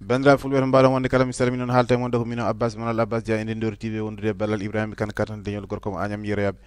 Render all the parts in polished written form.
bandiraɓe fulɓe to mbaɗon wonde kala mi salmini noon haalta e moon ko mino Abbas Manal Abbas Dia e Ndendori TV wondude ballal Ibrahima Kane kartan leñol gorko mo Agnam Yerayaɓe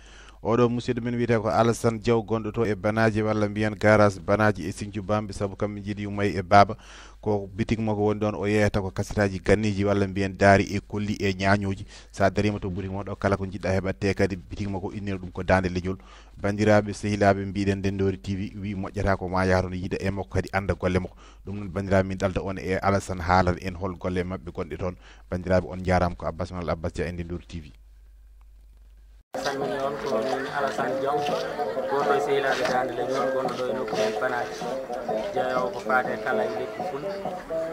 oɗo musidɗo men wiyete ko Alassane Diaw gonɗo to e Banaji walla mbiyen garage Banaji e Sinthiou Bamɓe saabu kamɓe jiiɗi yummay e Baba ko bitig makko woni ɗon o yeyata ko kasetaji ganniji walla mbiyen daari e kolli e ñañoji sa darima to boutique moɗo kala ko jiɗɗa heɓatte kadi bitig makko innira ɗum ko dande leñol bandiraɓe sehilaɓe mbiɗen Ndendori TV wi moƴƴata ko ma yahatono yiida e makko kadi anda golle makko ɗum noon bandiraɓe min ɗalda on e Alassane haalata en hol golle mabɓe gonɗe toon bandiraɓe on jarama ko Abbas Manal Abbas Dia e Ndendori TV. salmini on ko min Alassane Diaw goto e sehilaɓe dande leñol gonɗo ɗo e nokku men Banaji jeeyowo ko faade kala e lekki ful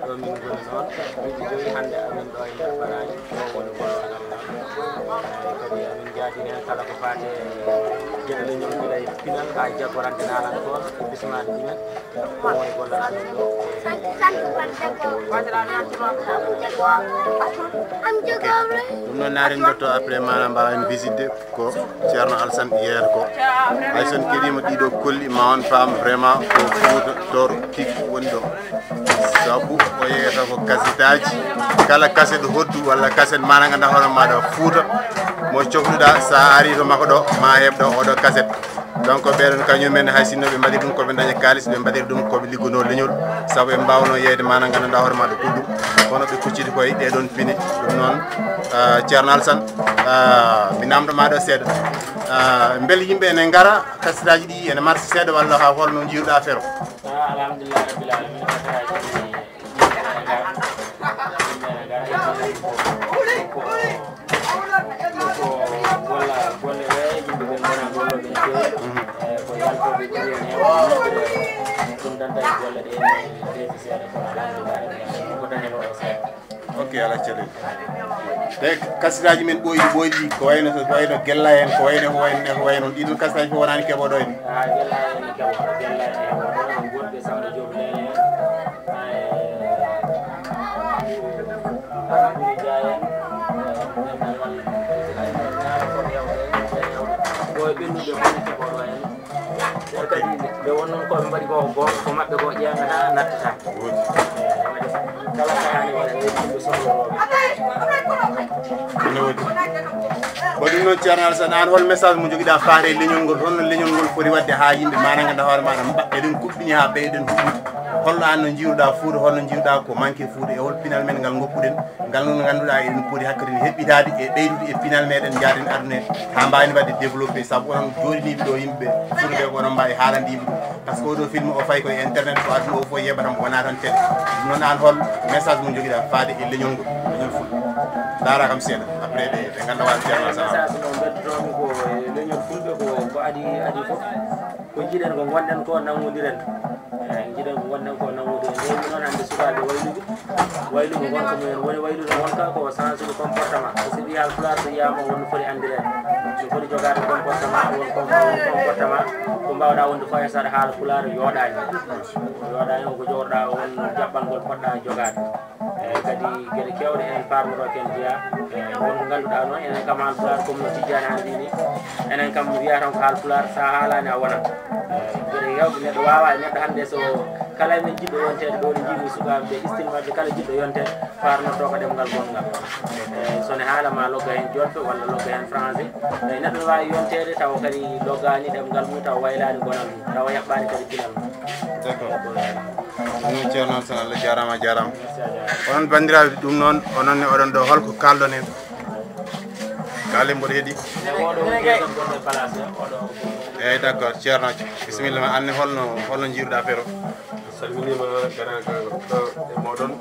ɗo min goni noon duuɓi joyi hande amin ɗo e nder Banaji ɗo woni gollorgal ngal kadi amin jaadini hen kala ko faade gueɗe leñol gila e pinal ha jaggorante nalantoon e bismade ɗumen ɗo woni gollal amin ɗo ɗum noon naaren dotto après mana mbawa en visité ko ceerno Alassane yeyata ko hay son keɗima ɗiɗo kolli ma on faam vraiment ko Fouta Toro tigui woni ɗo saabu o yeyata ko kasetaji kala kaset hoddu walla kaset mana ganduɗa hoore maɗa Fouta mo cohluɗa sa ari to makko ɗo ma heɓɗo oɗo kaset donc ɓeɗon kañumen hay sinno ɓe mbaɗiri ɗum koɓe daña kalis ɓe mbaɗiri ɗum koɓe liggono leñol saabu ɓe mbawno yeyde mana ganduɗa hoore maɗa ko ɗum kono ɓe kuccidi koye ɗeɗon pine ɗum noon ceerno Alassane mi namdoma ɗo seeɗa beele yimɓe ene gara kasetaji ɗi ene marche seeɗa walla ha holno jiiruɗa affaire o alhamdulillah rabbil alamin golle ɗe yimɓe ɓe gona golloɓe no fewi ko yaltoɓe ɓuri en hewde ɗum danta e golle ɗe deefi seeɗa ko alhamdulillah ko dañeno e seeɗa ok ala caɗele te kasetaji men ɓoyɗi ko wayno gella en ko wayno ɗiɗon kasetaji fof wonani keɓoɗo en ha gella en keɓoɗo gella en heɓoɗo no gonɓe sawde joom lene en ɓuri dia en ɓoye ɓennuɓe fone keɓoɗo en e kadi ɓe won noon koɓe mbaɗi koko gonga ko mabɓe ko ƴeengata nattata kala kayani waɗa e yimɓe sohloroɓe ene woodi ko ɗum noon ceerno Alassane an hol message mo joguiɗa faade e leñol ngol holno leñol ngol foti wadde ha yimɓe mana ganduɗa hoore maɗa eɗen kuɓɓini ha ɓeyɗen huɓɓude holno an no jiiruɗa Fouta holno jiiruɗa ko manque Fouta e hol pinal men ngal goppuɗen ngal noon ganduɗa eɗen pooti hakkadi heɓɓitade e ɓeydude e pinal meɗen jaaden aduna ha mbawni wadde développé saabu onon joɗiniɓe ɗo yimɓe Fouta ɓe ko onon mbawi haalande yimɓe ɗum par ce que oɗo film o fayi koye internet ko aduna o fof yeɓatam wona tan télé ɗum noon an hol message mo joguiɗa faade e leñol ngol leñol Fouta daara kam seeɗa après ɓe ganda waɗa ceerno Alassane message no beddotomi ko leñol fulɓe ko adi fof ko jiiɗen ko gonɗen ko nanggodiren jiiɗen ko gonɗen ko nanggodiren leydi noon hande sukaɓe waylude gonka mumen woni waylude wonka ko change de comportement so wi Haalpulaar so yiyama wonno foti andirede no foti jogade comportement won comportement ko mbawɗa wonde fo e saɗa Haalpulaar yooɗani ko jogorɗa won jaɓɓal ngol poɗɗa jogade kadi gueɗe kewɗe enen parnoto ken jeeya wonko ganduɗa noon enen kam Haalpulaar comme no Tidiane an wini enen kam wiya tan ko Haalpulaar sa haalani a wonat gueɗe hewɓe neɗɗo wawa neɗɗo hande so kala men jiɗɗo yontede ɗo ne jiimi sukaɓeɓe istimmaɓe kala jiɗɗo yontede parnoto ko ɗemgal gongal sone haalama logga hen jolfe walla logga hen français neɗɗo ne wawi yontede taw kadi loggani ɗemgal mum taw waylani gonal mum taw yaɓɓani kadi pinal mum d' accord ɗum ceerno Alassane Allah jarama jarama onon bandiraɓe ɗum noon ononne oɗon ɗo holko kalɗon hen kaalen mboɗo heeɗi eyyi d' accord ceerno bisimilla ma anne holno jiiruɗa affaire o salminima garaka ɗo e moɗon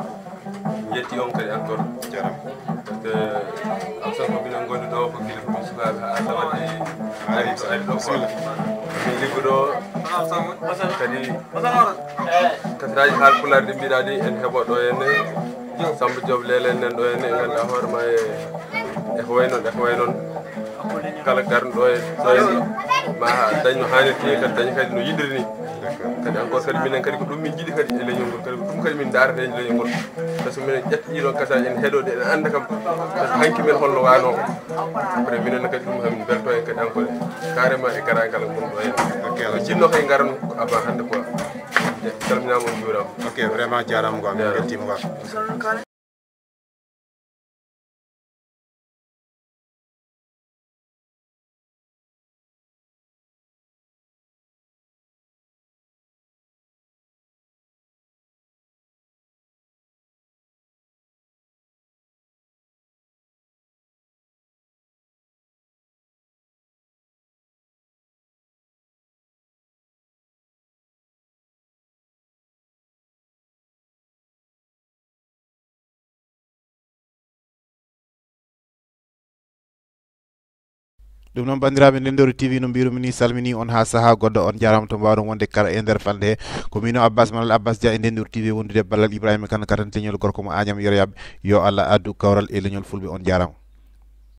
jetti on kadi encore jarama par ce que Alassane ko minen gondi ɗo ko guila komin sukaɓe ha Allah waɗi ari ɗo bisimilla min liggoɗo kadi kasetaji Haalpulaar ɗi mbiɗa ɗi en heeɓo ɗo henne Samba Diop lelen nen ɗo henne ganduɗa hoorema eko way noon kala garno ɗo henne ma dañ no hannirti kadi dañi kadi no yiɗiri ni kadi encore kadi minen kadi ko ɗum min jiiɗi kadi e leñol ngol kadi ko ɗum kadi min darata e leñol ngol par ce que minen ƴetti ɗiɗon kasaji en heeɗode en anda kam hanki men holno wano ko après minen kadi ɗum hamin belto en kadi encore carrément e garagal gonɗo hen jinno kay garan avant hande quoi salminama on juuram. Ok, vraiment jarama quoi, min beltima quoi. ɗum noon bandiraɓe Ndendori TV no mbirumi ni salmini on ha saaha goɗɗo on jarama to mbawɗon wonde kala e nder falde he ko mino Abbas Manal Abbas Dia e Ndendori TV wondude ballal Ibrahima Kane katan leñol gorko mo Agnam Yoroyaɓe yo Allah addu kawral e leñol fulɓe on jarama.